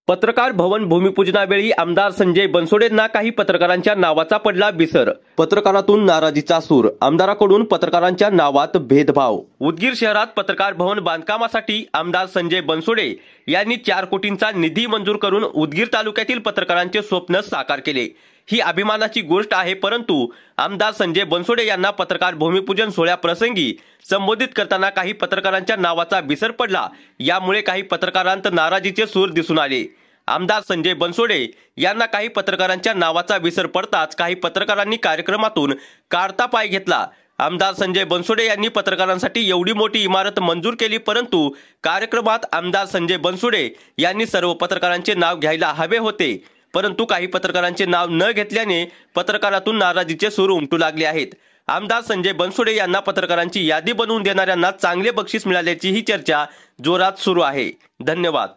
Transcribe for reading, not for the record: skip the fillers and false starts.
पत्रकार भवन भूमिपूजनावेळी आमदार संजय बनसोडेंना काही पत्रकारांच्या नावाचा पडला बिसर. पत्रकारातून नाराजीचा सूर, आमदाराकडून पत्रकारांच्या नावात भेदभाव. उदगीर शहरात पत्रकार भवन बांधकामासाठी आमदार संजय बनसोडे यांनी 4 कोटींचा निधी मंजूर करून उदगीर तालुक्यातील पत्रकारांचे स्वप्न साकार केले. ही अभिमानाची गोष्ट आहे, परंतु आमदार संजय बनसोडे यांना पत्रकार भूमिपूजन सोहळ्याप्रसंगी संबोधित करताना काही पत्रकारांच्या नावाचा विसर पडला. यामुळे काही पत्रकारांत नाराजीचे सूर दिसून आले. आमदार संजय बनसोडे यांना काही पत्रकारांच्या नावाचा विसर पडताच काही पत्रकारांनी कार्यक्रमातून काढता पाय घेतला. आमदार संजय बनसोडे यांनी पत्रकारांसाठी एवढी मोठी इमारत मंजूर केली, परंतु कार्यक्रमात आमदार संजय बनसोडे यांनी सर्व पत्रकारांचे नाव घ्यायला हवे होते, परंतु काही पत्रकारांचे नाव न घेतल्याने पत्रकारातून नाराजीचे सूर उमटू लागले आहेत. आमदार संजय बनसोडे यांना पत्रकारांची यादी बनवून देणाऱ्यांना चांगले बक्षीस मिळाल्याची ही चर्चा जोरात सुरू आहे. धन्यवाद.